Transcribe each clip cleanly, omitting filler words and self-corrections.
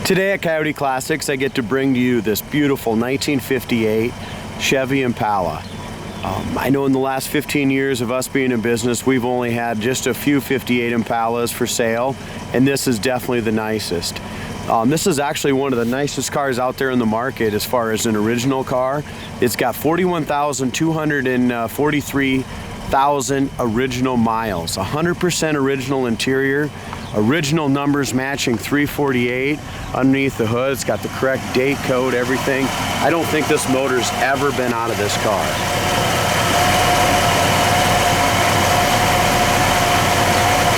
Today at Coyote Classics, I get to bring to you this beautiful 1958 Chevy Impala. I know in the last 15 years of us being in business, we've only had just a few 58 Impalas for sale, and this is definitely the nicest. This is actually one of the nicest cars out there in the market as far as an original car. It's got 41,243,000 original miles, 100% original interior, original numbers matching 348 underneath the hood. It's got the correct date code, everything. I don't think this motor's ever been out of this car.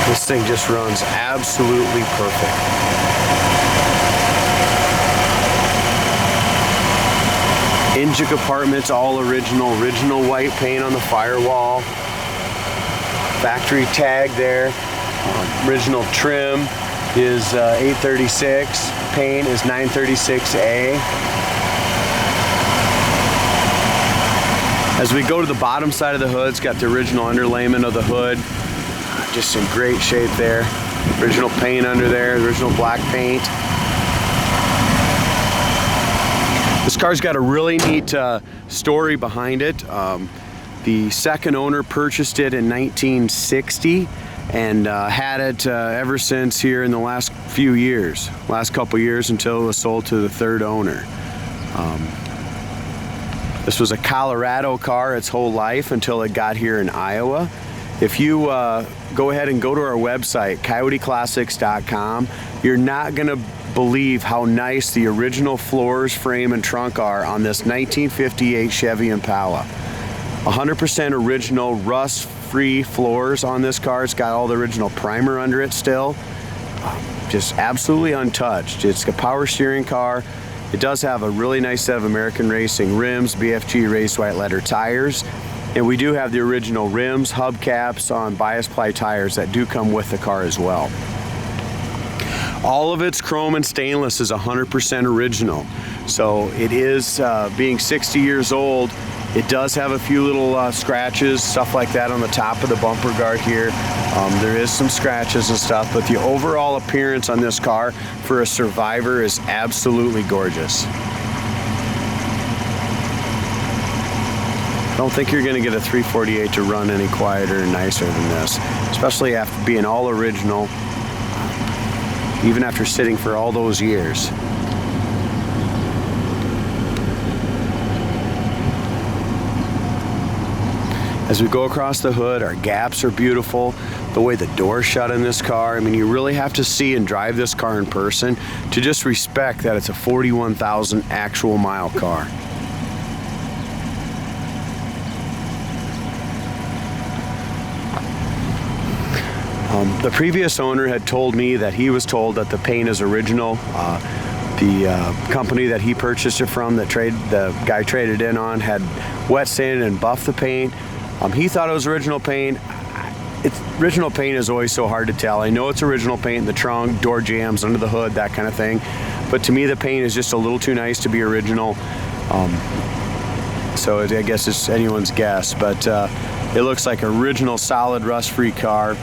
This thing just runs absolutely perfect. Engine compartments all original white paint on the firewall. Factory tag there. Original trim is 836. Paint is 936A. As we go to the bottom side of the hood, it's got the original underlayment of the hood. Just in great shape there. Original paint under there, original black paint. This car's got a really neat story behind it. The second owner purchased it in 1960 and had it ever since here in the last few years, last couple years, until it was sold to the third owner. This was a Colorado car its whole life until it got here in Iowa. If you go ahead and go to our website, coyoteclassics.com, you're not going to believe how nice the original floors, frame, and trunk are on this 1958 Chevy Impala. 100% original rust-free floors on this car. It's got all the original primer under it still. Just absolutely untouched. It's a power steering car. It does have a really nice set of American Racing rims, BFG raised white letter tires. And we do have the original rims, hubcaps on bias ply tires that do come with the car as well. All of its chrome and stainless is 100% original. So it is, being 60 years old, it does have a few little scratches, stuff like that on the top of the bumper guard here. There is some scratches and stuff, but the overall appearance on this car for a survivor is absolutely gorgeous. I don't think you're going to get a 348 to run any quieter and nicer than this, especially after being all original, even after sitting for all those years. As we go across the hood, our gaps are beautiful. The way the doors shut in this car, I mean, you really have to see and drive this car in person to just respect that it's a 41,000 actual mile car. The previous owner had told me that he was told that the paint is original. The company that he purchased it from, the guy traded in on, had wet sanded and buffed the paint. He thought it was original paint. Original paint is always so hard to tell. I know it's original paint in the trunk, door jambs, under the hood, that kind of thing. But to me, the paint is just a little too nice to be original. So I guess it's anyone's guess. But it looks like an original, solid, rust-free car.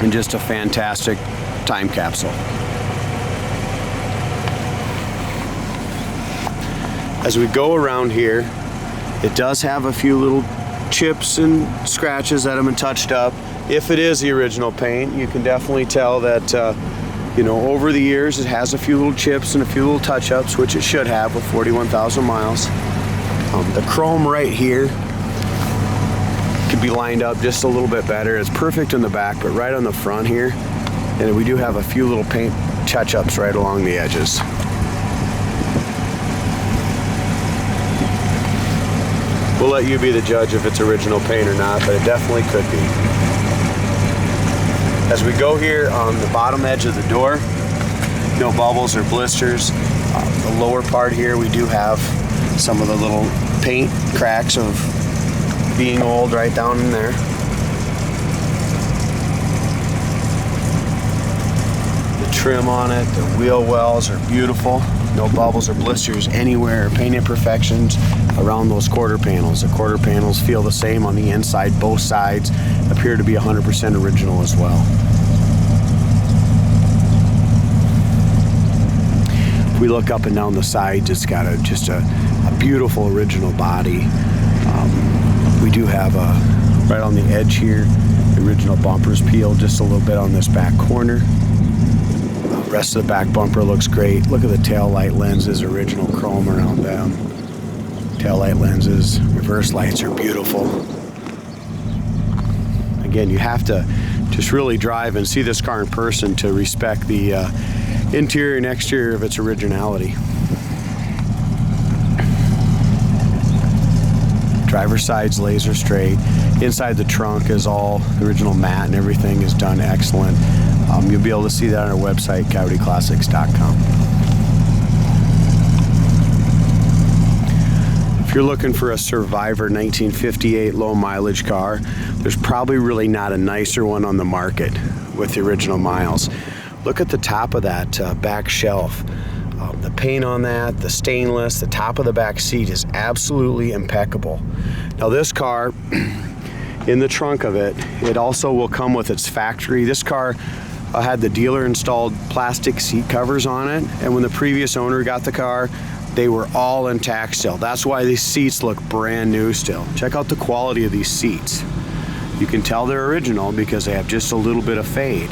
And just a fantastic time capsule. As we go around here, it does have a few little chips and scratches that have been touched up. If it is the original paint, you can definitely tell that you know, over the years it has a few little chips and a few little touch-ups, which it should have with 41,000 miles. The chrome right here could be lined up just a little bit better. It's perfect in the back, but right on the front here, and we do have a few little paint touch-ups right along the edges. We'll let you be the judge if it's original paint or not, but it definitely could be. As we go here on the bottom edge of the door, no bubbles or blisters. The lower part here, we do have some of the little paint cracks of being old right down in there. The trim on it, the wheel wells are beautiful. No bubbles or blisters anywhere. Paint imperfections around those quarter panels. The quarter panels feel the same on the inside. Both sides appear to be 100% original as well. we look up and down the sides, it's got just a beautiful original body. We do have right on the edge here, the original bumpers peeled just a little bit on this back corner. Rest of the back bumper looks great. Look at the tail light lenses, original chrome around them. Tail light lenses, reverse lights are beautiful. Again, you have to just really drive and see this car in person to respect the interior and exterior of its originality. Driver's side's laser straight. Inside the trunk is all original matte and everything is done excellent. You'll be able to see that on our website, coyoteclassics.com. If you're looking for a Survivor 1958 low mileage car, there's probably really not a nicer one on the market with the original miles. Look at the top of that back shelf. The paint on that, the stainless, the top of the back seat is absolutely impeccable. Now this car, in the trunk of it, it also will come with its factory. This car had the dealer installed plastic seat covers on it, and when the previous owner got the car, they were all intact still. That's why these seats look brand new still. Check out the quality of these seats. You can tell they're original because they have just a little bit of fade,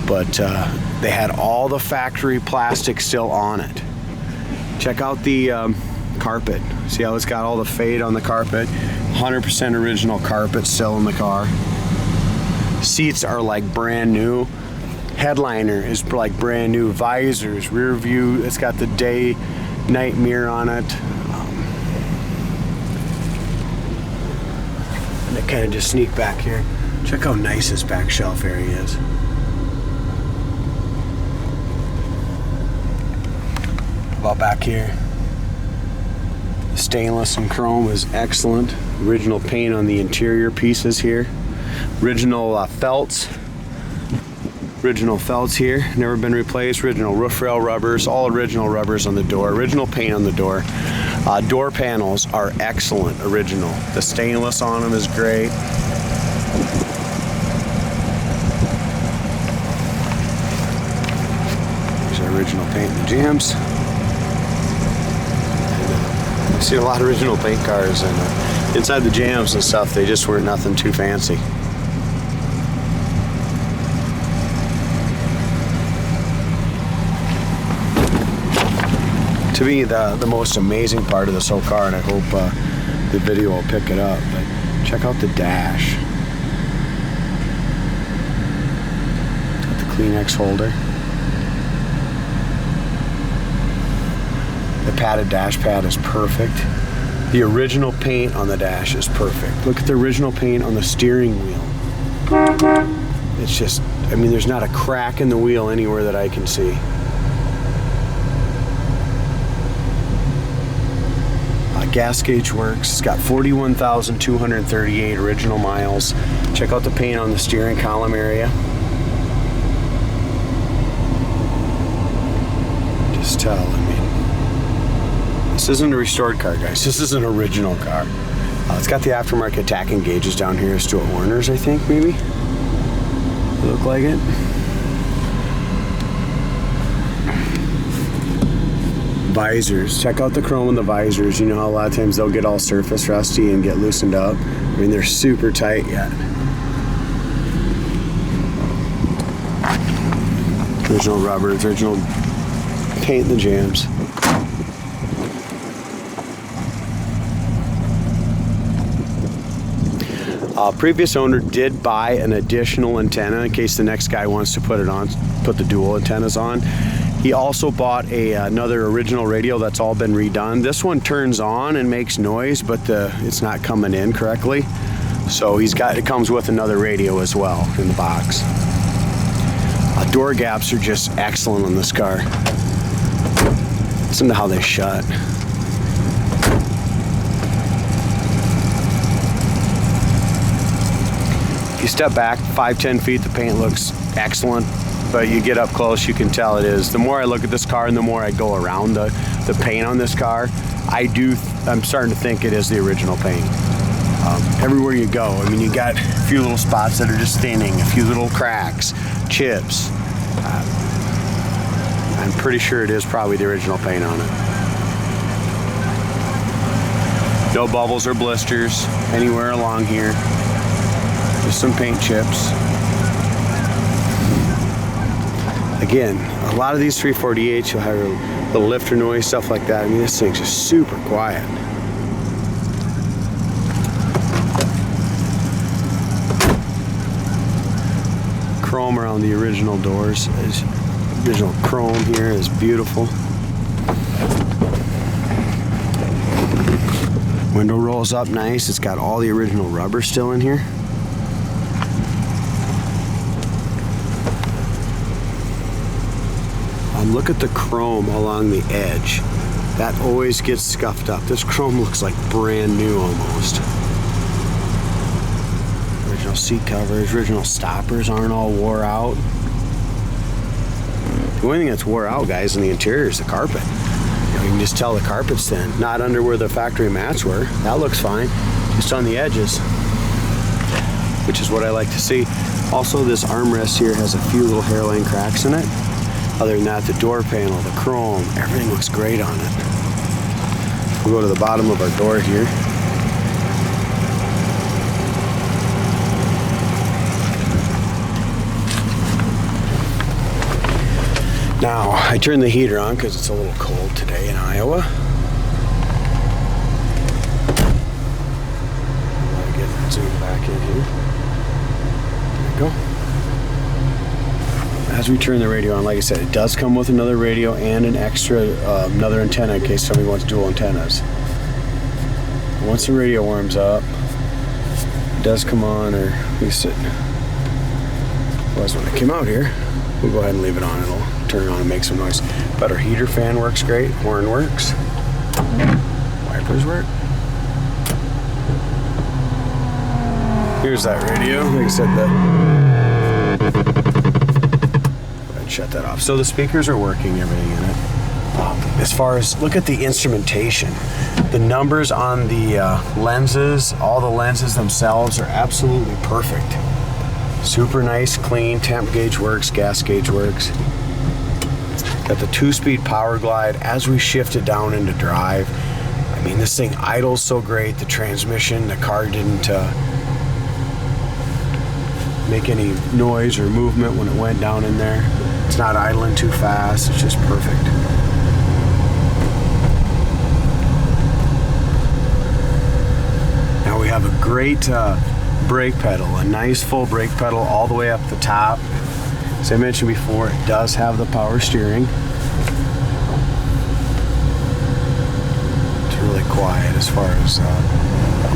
but they had all the factory plastic still on it. Check out the carpet. See how it's got all the fade on the carpet? 100% original carpet still in the car. Seats are like brand new. Headliner is like brand new. Visors, rear view, it's got the day night mirror on it. And it kind of just sneak back here. Check how nice this back shelf area is. About back here, the stainless and chrome is excellent. Original paint on the interior pieces here. Original felts. Original felts here, never been replaced. Original roof rail rubbers, all original rubbers on the door. Original paint on the door. Door panels are excellent, original. The stainless on them is great. There's our original paint in the jams. I've seen a lot of original paint cars, and inside the jams and stuff, they just weren't nothing too fancy. To me, the most amazing part of this whole car, and I hope the video will pick it up, but check out the dash. Got the Kleenex holder. The padded dash pad is perfect. The original paint on the dash is perfect. Look at the original paint on the steering wheel. It's just, I mean, there's not a crack in the wheel anywhere that I can see. Gas gauge works. It's got 41,238 original miles. Check out the paint on the steering column area. Just tell, I mean, this isn't a restored car, guys. This is an original car. It's got the aftermarket tacking gauges down here. Stuart Warner's, I think, maybe. They look like it. Visors. Check out the chrome in the visors. You know how a lot of times they'll get all surface rusty and get loosened up. I mean, they're super tight yet. Original rubbers, original paint in the jams. Previous owner did buy an additional antenna in case the next guy wants to put it on, put the dual antennas on. He also bought another original radio that's all been redone. This one turns on and makes noise, but it's not coming in correctly. So it comes with another radio as well in the box. Door gaps are just excellent on this car. Listen to how they shut. If you step back 5-10 feet, the paint looks excellent. But you get up close, you can tell it is. The more I look at this car and the more I go around the paint on this car, I'm starting to think it is the original paint. Everywhere you go, I mean, you got a few little spots that are just thinning, a few little cracks, chips. I'm pretty sure it is probably the original paint on it. No bubbles or blisters anywhere along here. Just some paint chips. Again, a lot of these 348s, you'll have a little lifter noise, stuff like that. I mean, this thing's just super quiet. Chrome around the original doors. Original chrome here is beautiful. Window rolls up nice. It's got all the original rubber still in here. Look at the chrome along the edge. That always gets scuffed up. This chrome looks like brand new almost. Original seat covers, original stoppers aren't all wore out. The only thing that's wore out, guys, in the interior is the carpet. You can just tell the carpet's thin. Not under where the factory mats were. That looks fine. Just on the edges, which is what I like to see. Also, this armrest here has a few little hairline cracks in it. Other than that, the door panel, the chrome, everything looks great on it. We'll go to the bottom of our door here. Now, I turned the heater on because it's a little cold today in Iowa. I'll get that zoom back in here. There we go. As we turn the radio on, like I said, it does come with another radio and an extra, another antenna in case somebody wants dual antennas. Once the radio warms up, it does come on, or at least it was when it came out here. We'll go ahead and leave it on. It'll turn it on and make some noise. But our heater fan works great, horn works, wipers work. Here's that radio. Like I said, shut that off. So the speakers are working, everything in it. As far as, look at the instrumentation. The numbers on the lenses, all the lenses themselves are absolutely perfect. Super nice, clean, temp gauge works, gas gauge works. Got the 2-speed power glide as we shift it down into drive. I mean, this thing idles so great. The transmission, the car didn't make any noise or movement when it went down in there. It's not idling too fast, it's just perfect. Now we have a great brake pedal, a nice full brake pedal all the way up the top. As I mentioned before, it does have the power steering. It's really quiet as far as...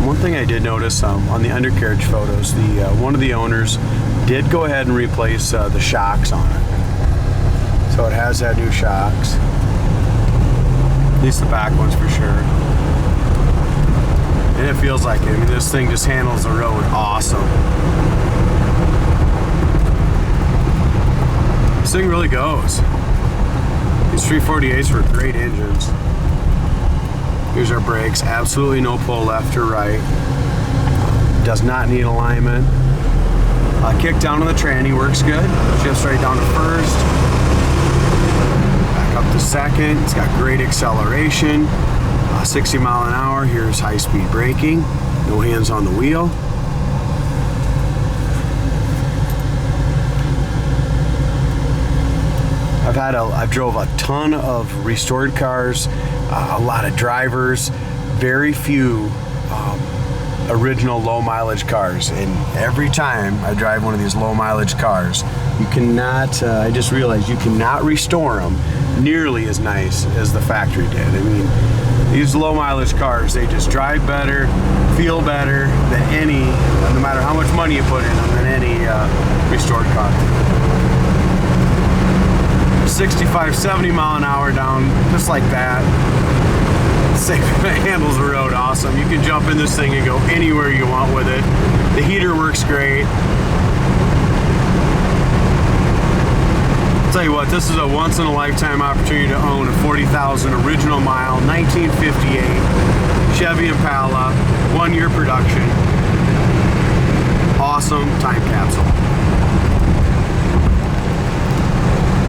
one thing I did notice on the undercarriage photos, one of the owners did go ahead and replace the shocks on it. So it has had new shocks. At least the back ones for sure. And it feels like it. I mean, this thing just handles the road awesome. This thing really goes. These 348s were great engines. Here's our brakes. Absolutely no pull left or right. Does not need alignment. Kick down on the tranny works good. Shifts right down to first. Back up to second. It's got great acceleration. 60 mile an hour. Here's high-speed braking. No hands on the wheel. I've drove a ton of restored cars, a lot of drivers, very few original low mileage cars, and every time I drive one of these low mileage cars, you cannot, I just realized you cannot restore them nearly as nice as the factory did. I mean, these low mileage cars, they just drive better, feel better than any, no matter how much money you put in them, than any restored car. 65, 70 mile an hour down, just like that. It handles the road awesome. You can jump in this thing and go anywhere you want with it. The heater works great. I'll tell you what, this is a once-in-a-lifetime opportunity to own a 40,000 original mile, 1958 Chevy Impala, 1-year production. Awesome time capsule.